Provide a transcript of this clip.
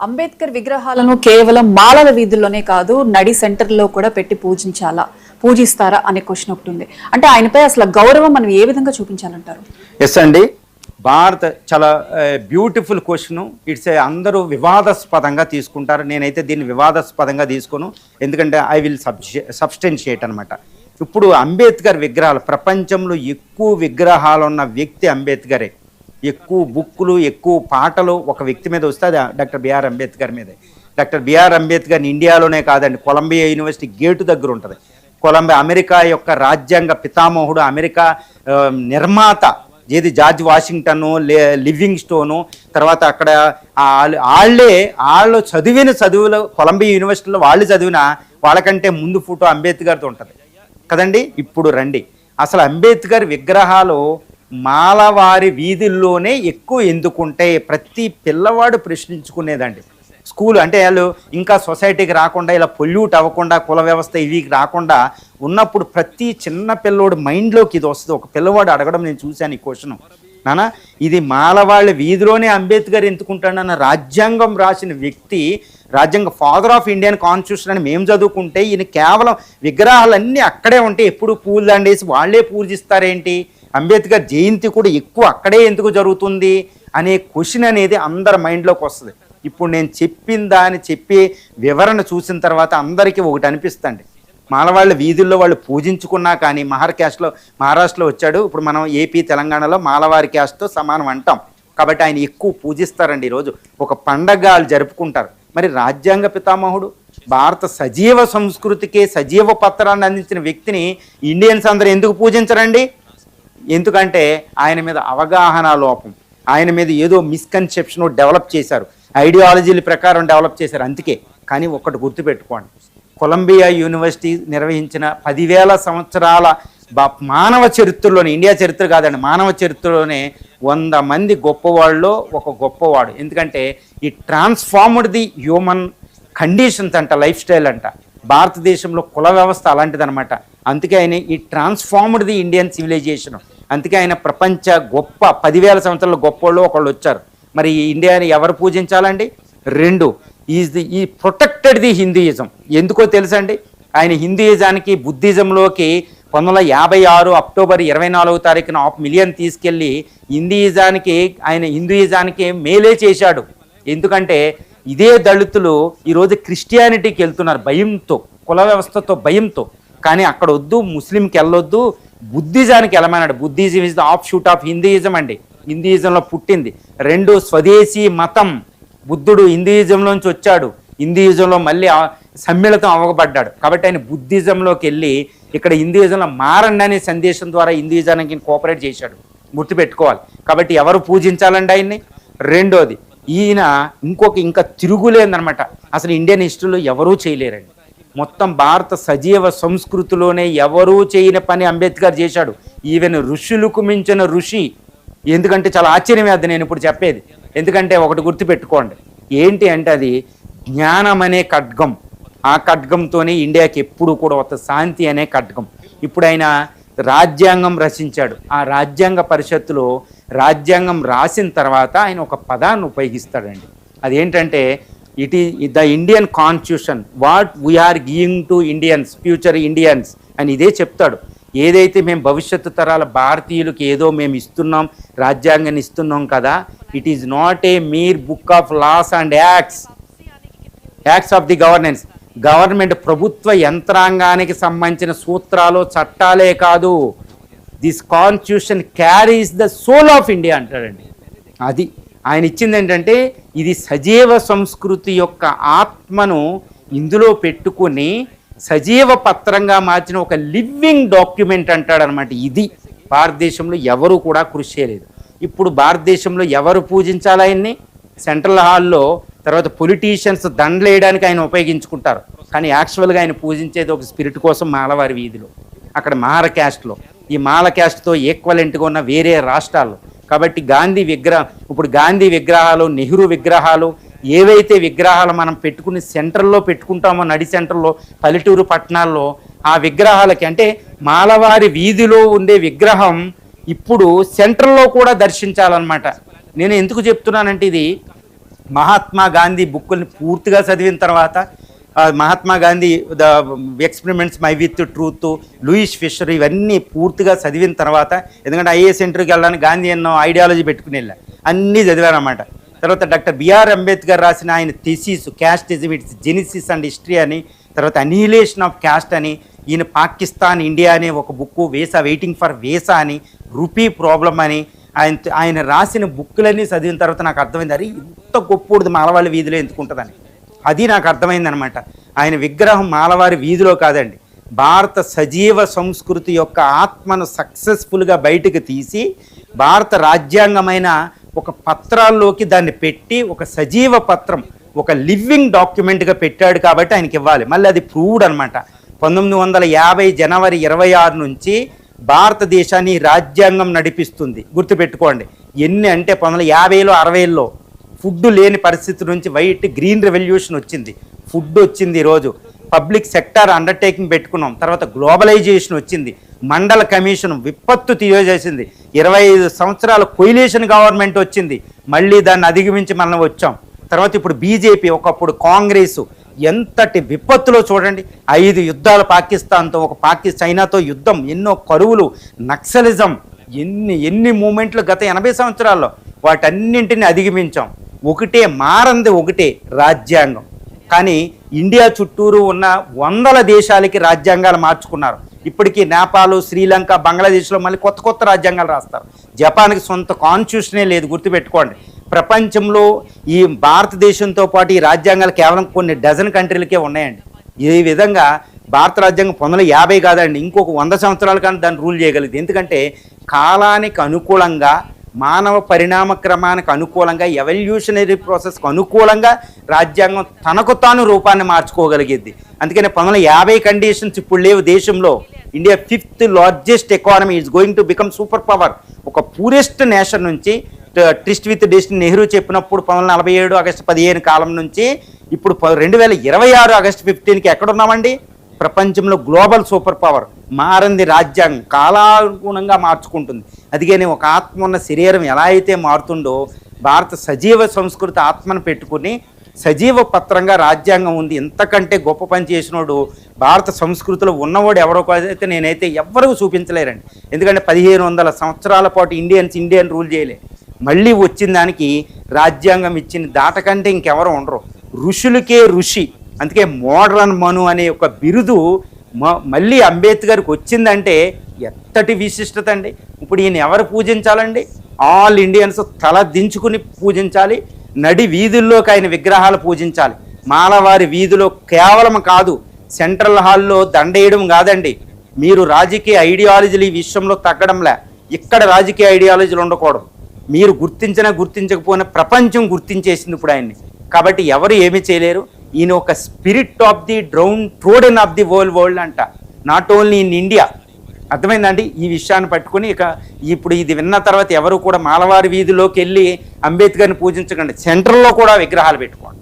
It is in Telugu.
అంబేద్కర్ విగ్రహాలను కేవలం మాలల వీధుల్లోనే కాదు నడి సెంటర్లో కూడా పెట్టి పూజిస్తారా అనే క్వశ్చన్ ఒకటి ఉంది. అంటే ఆయనపై అసలు గౌరవం మనం ఏ విధంగా చూపించాలంటారు? ఎస్ అండి, భారత్ చాలా బ్యూటిఫుల్ క్వశ్చన్. ఇట్స్ అందరూ వివాదాస్పదంగా తీసుకుంటారు. నేనైతే దీన్ని వివాదాస్పదంగా తీసుకోను, ఎందుకంటే ఐ విల్ సబ్స్టెన్షియేట్ అనమాట. ఇప్పుడు అంబేద్కర్ విగ్రహాలు, ప్రపంచంలో ఎక్కువ విగ్రహాలు ఉన్న వ్యక్తి అంబేద్కరే. ఎక్కువ బుక్కులు, ఎక్కువ పాటలు ఒక వ్యక్తి మీద వస్తే అది డాక్టర్ బిఆర్ అంబేద్కర్ మీదే. డాక్టర్ బిఆర్ అంబేద్కర్ ఇండియాలోనే కాదండి, కొలంబియా యూనివర్సిటీ గేటు దగ్గర ఉంటుంది. కొలంబియా అమెరికా యొక్క రాజ్యాంగ పితామహుడు, అమెరికా నిర్మాత ఏది జార్జ్ వాషింగ్టన్, లివింగ్ స్టోను, తర్వాత అక్కడ వాళ్ళు చదివిన చదువులు కొలంబియా యూనివర్సిటీలో వాళ్ళు చదివిన వాళ్ళకంటే ముందు ఫోటో అంబేద్కర్తో ఉంటుంది కదండి. ఇప్పుడు రండి, అసలు అంబేద్కర్ విగ్రహాలు మాలవారి వీధుల్లోనే ఎక్కువ ఎందుకుంటే ప్రతి పిల్లవాడు ప్రశ్నించుకునేదండి. స్కూల్ అంటే వాళ్ళు ఇంకా సొసైటీకి రాకుండా, ఇలా పొల్యూట్ అవ్వకుండా, కుల వ్యవస్థ ఇవి రాకుండా ఉన్నప్పుడు ప్రతి చిన్న పిల్లోడు మైండ్లోకి ఇది వస్తుంది. ఒక పిల్లవాడు అడగడం నేను చూశాను ఈ క్వశ్చన్, నాన్న ఇది మాలవాళ్ళ వీధిలోనే అంబేద్కర్ ఎందుకుంటాడన్న రాజ్యాంగం రాసిన వ్యక్తి, రాజ్యాంగ ఫాదర్ ఆఫ్ ఇండియన్ కాన్స్టిట్యూషన్ అని మేము చదువుకుంటే ఈయన కేవలం విగ్రహాలన్నీ అక్కడే ఉంటే ఎప్పుడు పూలు దండేసి వాళ్ళే పూజిస్తారేంటి, అంబేద్కర్ జయంతి కూడా ఎక్కువ అక్కడే ఎందుకు జరుగుతుంది అనే క్వశ్చన్ అనేది అందరి మైండ్లోకి వస్తుంది. ఇప్పుడు నేను చెప్పే వివరణ చూసిన తర్వాత అందరికీ ఒకటి అనిపిస్తుంది, మాలవాళ్ళ వీధుల్లో వాళ్ళు పూజించుకున్నా కానీ మహారాష్ట్రలో వచ్చాడు, ఇప్పుడు మనం ఏపీ తెలంగాణలో మాలవారి క్యాస్ట్తో సమానం అంటాం కాబట్టి ఆయన ఎక్కువ పూజిస్తారండి. ఈరోజు ఒక పండగ వాళ్ళు జరుపుకుంటారు. మరి రాజ్యాంగ పితామహుడు, భారత సజీవ సంస్కృతికి సజీవ పత్రాన్ని అందించిన వ్యక్తిని ఇండియన్స్ అందరూ ఎందుకు పూజించరండి? ఎందుకంటే ఆయన మీద అవగాహన లోపం, ఆయన మీద ఏదో మిస్కన్సెప్షన్ డెవలప్ చేశారు, ఐడియాలజీల ప్రకారం డెవలప్ చేశారు అంతే. కానీ ఒక్కటి గుర్తుపెట్టుకోండి, కొలంబియా యూనివర్సిటీ నిర్వహించిన 10,000 సంవత్సరాల మానవ చరిత్రలోనే, ఇండియా చరిత్ర కాదండి, మానవ చరిత్రలోనే 100 మంది గొప్పవాళ్ళలో ఒక గొప్పవాడు. ఎందుకంటే ఈ ట్రాన్స్ఫార్మ్డ్ ది హ్యూమన్ కండిషన్స్ అంట, లైఫ్ స్టైల్ అంట. భారతదేశంలో కుల వ్యవస్థ అలాంటిదనమాట. అందుకే ఆయన ఈ ట్రాన్స్ఫార్మ్డ్ ది ఇండియన్ సివిలైజేషన్. అందుకే ఆయన ప్రపంచ గొప్ప 10,000 సంవత్సరాల గొప్పవాళ్ళు ఒకళ్ళు వచ్చారు. మరి ఈ ఇండియాని ఎవరు పూజించాలండి? 2 ఈ ప్రొటెక్టెడ్ ది హిందూయిజం. ఎందుకో తెలుసండి, ఆయన హిందూయిజానికి బుద్ధిజంలోకి 1956 అక్టోబర్ 24వ తారీఖున 500,000 తీసుకెళ్ళి హిందూయిజానికి మేలే చేశాడు. ఎందుకంటే ఇదే దళితులు ఈరోజు క్రిస్టియానిటీకి వెళ్తున్నారు భయంతో, కుల వ్యవస్థతో భయంతో. కానీ అక్కడ వద్దు, ముస్లింకి వెళ్ళొద్దు, బుద్ధిజానికి వెళ్ళమన్నాడు. Buddhism is the offshoot of Hinduism అండి, హిందూయిజంలో పుట్టింది. 2 స్వదేశీ మతం, బుద్ధుడు హిందూయిజంలోంచి వచ్చాడు, హిందూయిజంలో మళ్ళీ సమ్మిళితం అవ్వబడ్డాడు. కాబట్టి ఆయన బుద్ధిజంలోకి వెళ్ళి ఇక్కడ హిందూయిజంలో మారండి అనే సందేశం ద్వారా హిందూయిజానికి కోఆపరేట్ చేశాడు, గుర్తుపెట్టుకోవాలి. కాబట్టి ఎవరు పూజించాలండి ఆయన్ని? 2వది, ఈయన ఇంకా తిరుగులేదనమాట. అసలు ఇండియన్ హిస్టరీలో ఎవరూ చేయలేరండి. మొత్తం భారత సజీవ సంస్కృతిలోనే ఎవరూ చేయని పని అంబేద్కర్ చేశాడు. ఈవెన్ ఋషులకు మించిన ఋషి. ఎందుకంటే చాలా ఆశ్చర్యమే అది నేను ఇప్పుడు చెప్పేది. ఎందుకంటే ఒకటి గుర్తుపెట్టుకోండి, ఏంటి అంటే అది జ్ఞానం అనే ఖడ్గం. ఆ ఖడ్గంతోనే ఇండియాకి ఎప్పుడు కూడా ఒక శాంతి అనే ఖడ్గం. ఇప్పుడు ఆయన రాజ్యాంగం రచించాడు. ఆ రాజ్యాంగ పరిషత్తులో రాజ్యాంగం రాసిన తర్వాత ఆయన ఒక పదాన్ని ఉపయోగిస్తాడండి. అదేంటంటే it is the Indian constitution what we are giving to Indians, future Indians అని ఇదే చెప్తాడు. ఏదైతే మేము భవిష్యత్తు తరాల భారతీయులకు ఏదో మేము ఇస్తున్నాం, రాజ్యాంగాన్ని ఇస్తున్నాం కదా, it is not a mere book of laws and acts of the government ప్రభుత్వ యంత్రాంగానికి సంబంధించిన సూత్రాలు చట్టాలే కాదు, this constitution carries the soul of India అంటాడండి. అది ఆయన ఇచ్చింది ఏంటంటే ఇది సజీవ సంస్కృతి యొక్క ఆత్మను ఇందులో పెట్టుకుని సజీవ పత్రంగా మార్చిన ఒక లివింగ్ డాక్యుమెంట్ అంటాడనమాట. ఇది భారతదేశంలో ఎవరు కూడా కృషి చేయలేదు. ఇప్పుడు భారతదేశంలో ఎవరు పూజించాలి ఆయన్ని? సెంట్రల్ హాల్లో, తర్వాత పొలిటీషియన్స్ దండలు వేయడానికి ఆయన ఉపయోగించుకుంటారు. కానీ యాక్చువల్గా ఆయన పూజించేది ఒక స్పిరిట్ కోసం మాలవారి వీధిలో, అక్కడ మాల క్యాస్ట్లో, ఈ మాల క్యాస్ట్తో ఈక్వలెంట్గా ఉన్న వేరే రాష్ట్రాల్లో. కాబట్టి ఇప్పుడు గాంధీ విగ్రహాలు, నెహ్రూ విగ్రహాలు, ఏవైతే విగ్రహాలు మనం పెట్టుకుని సెంటర్లో పెట్టుకుంటామో, నడి సెంటర్లో, పల్లెటూరు పట్టణాల్లో, ఆ విగ్రహాలకి అంటే మాలవారి వీధిలో ఉండే విగ్రహం ఇప్పుడు సెంటర్లో కూడా దర్శించాలన్నమాట. నేను ఎందుకు చెప్తున్నానంటే ఇది మహాత్మా గాంధీ బుక్కుల్ని పూర్తిగా చదివిన తర్వాత Mahatma Gandhi the experiments my with truth, Louis Fischer ఇవన్నీ పూర్తిగా చదివిన తర్వాత, ఎందుకంటే ఐఏఎస్ ఇంటర్వ్యూకి వెళ్ళడానికి గాంధీ ఎన్నో ఐడియాలజీ పెట్టుకుని వెళ్ళా, అన్నీ చదివానమాట. తర్వాత డాక్టర్ బిఆర్ అంబేద్కర్ రాసిన ఆయన thesis casteism it's genesis and history అని, తర్వాత అనిహిలేషన్ ఆఫ్ క్యాస్ట్ అని, ఈయన పాకిస్తాన్ ఇండియా అనే ఒక బుక్కు, వేసా వెయిటింగ్ ఫర్ వేసా అని, రూపీ ప్రాబ్లం అని, ఆయన రాసిన బుక్కులన్నీ చదివిన తర్వాత నాకు అర్థమైంది, అరే ఇంత గొప్పది మాలవాళ్ళ వీధిలో ఎందుకుంటుందని. అది నాకు అర్థమైందనమాట. ఆయన విగ్రహం మాలవారి వీధిలో కాదండి, భారత సజీవ సంస్కృతి యొక్క ఆత్మను సక్సెస్ఫుల్గా బయటకు తీసి భారత రాజ్యాంగమైన ఒక పత్రాల్లోకి దాన్ని పెట్టి ఒక సజీవ పత్రం, ఒక లివింగ్ డాక్యుమెంట్గా పెట్టాడు కాబట్టి ఆయనకి ఇవ్వాలి. మళ్ళీ అది ప్రూవ్డ్ అనమాట. 1950 జనవరి 26 నుంచి భారతదేశాన్ని రాజ్యాంగం నడిపిస్తుంది. గుర్తుపెట్టుకోండి, ఎన్ని అంటే 1950లో 60లో ఫుడ్ లేని పరిస్థితి నుంచి వైట్ గ్రీన్ రెవల్యూషన్ వచ్చింది, ఫుడ్ వచ్చింది. ఈరోజు పబ్లిక్ సెక్టార్ అండర్టేకింగ్ పెట్టుకున్నాం. తర్వాత గ్లోబలైజేషన్ వచ్చింది, మండల కమిషన్ విపత్తు తీయజేసింది, 25 సంవత్సరాల కొయిలేషన్ గవర్నమెంట్ వచ్చింది, మళ్ళీ దాన్ని అధిగమించి మనం వచ్చాం. తర్వాత ఇప్పుడు బీజేపీ, ఒకప్పుడు కాంగ్రెస్, ఎంతటి విపత్తులో చూడండి. 5 యుద్ధాలు పాకిస్తాన్తో, ఒక చైనాతో యుద్ధం, ఎన్నో కరువులు, నక్సలిజం, ఎన్ని మూమెంట్లు గత 80 సంవత్సరాల్లో, వాటన్నింటిని అధిగమించాం. మారంది ఒకటే రాజ్యాంగం. కానీ ఇండియా చుట్టూరు ఉన్న 100 దేశాలకి రాజ్యాంగాలు మార్చుకున్నారు. ఇప్పటికీ నేపాల్, శ్రీలంక, బంగ్లాదేశ్లో మళ్ళీ కొత్త రాజ్యాంగాలు రాస్తారు. జపాన్కి సొంత కాన్స్టిట్యూషనే లేదు, గుర్తుపెట్టుకోండి. ప్రపంచంలో ఈ భారతదేశంతో పాటు ఈ రాజ్యాంగాలు కేవలం కొన్ని డజన్ కంట్రీలకే ఉన్నాయండి. ఈ విధంగా భారత రాజ్యాంగం 1950 కాదండి, ఇంకొక 100 సంవత్సరాల కానీ దాన్ని రూల్ చేయగలిగింది. ఎందుకంటే కాలానికి అనుకూలంగా, మానవ పరిణామ క్రమానికి అనుకూలంగా, ఎవల్యూషనరీ ప్రాసెస్కి అనుకూలంగా రాజ్యాంగం తనకు తాను రూపాన్ని మార్చుకోగలిగేది. అందుకని 1950 కండిషన్స్ ఇప్పుడు లేవు దేశంలో. India 5th largest economy is going to become super power. ఒక పూరెస్ట్ నేషన్ నుంచి ట్రిస్ట్ విత్ డెస్టినీ నెహ్రూ చెప్పినప్పుడు 1947 ఆగస్టు 15 కాలం నుంచి ఇప్పుడు 2026 ఆగస్టు 15కి ఎక్కడున్నామండి? ప్రపంచంలో గ్లోబల్ సూపర్ పవర్. మారింది రాజ్యాంగం, కాలానుగుణంగా మార్చుకుంటుంది. అందుకని ఒక ఆత్మ ఉన్న శరీరం ఎలా అయితే మారుతుందో, భారత సజీవ సంస్కృతి ఆత్మను పెట్టుకుని సజీవ పత్రంగా రాజ్యాంగం ఉంది. ఎంతకంటే గొప్ప పని చేసినోడు భారత సంస్కృతిలో ఉన్నవాడు ఎవరో అయితే నేనైతే ఎవ్వరూ చూపించలేరండి. ఎందుకంటే 1500 సంవత్సరాల పాటు ఇండియన్ రూల్ చేయలే. మళ్ళీ వచ్చిన దానికి రాజ్యాంగం ఇచ్చిన దాటకంటే ఇంకెవరు ఉండరు. ఋషులకే ఋషి. అందుకే మోడరన్ మను అనే ఒక బిరుదు మళ్ళీ అంబేద్కర్కి వచ్చిందంటే ఎంతటి విశిష్టత అండి. ఇప్పుడు ఈయన ఎవరు పూజించాలండి? ఆల్ ఇండియన్స్ తల దించుకుని పూజించాలి. నడి వీధుల్లోకి ఆయన విగ్రహాలు పూజించాలి. మాలవారి వీధిలో కేవలం కాదు, సెంట్రల్ హాల్లో దండేయడం కాదండి. మీరు రాజకీయ ఐడియాలజీలు ఈ విషయంలో తగ్గడంలే. ఇక్కడ రాజకీయ ఐడియాలజీలు ఉండకూడదు. మీరు గుర్తించకపోయినా ప్రపంచం గుర్తించేసింది ఇప్పుడు ఆయన్ని. కాబట్టి ఎవరు ఏమీ చేయలేరు. ఈయన ఒక spirit of the trodden of the world అంట, నాట్ ఓన్లీ ఇన్ ఇండియా. అర్థమైందండి? ఈ విషయాన్ని పట్టుకుని ఇప్పుడు ఇది విన్న తర్వాత ఎవరు కూడా మాలవారి వీధిలోకి వెళ్ళి అంబేద్కర్ని పూజించకండి, సెంట్రల్లో కూడా విగ్రహాలు పెట్టుకోండి.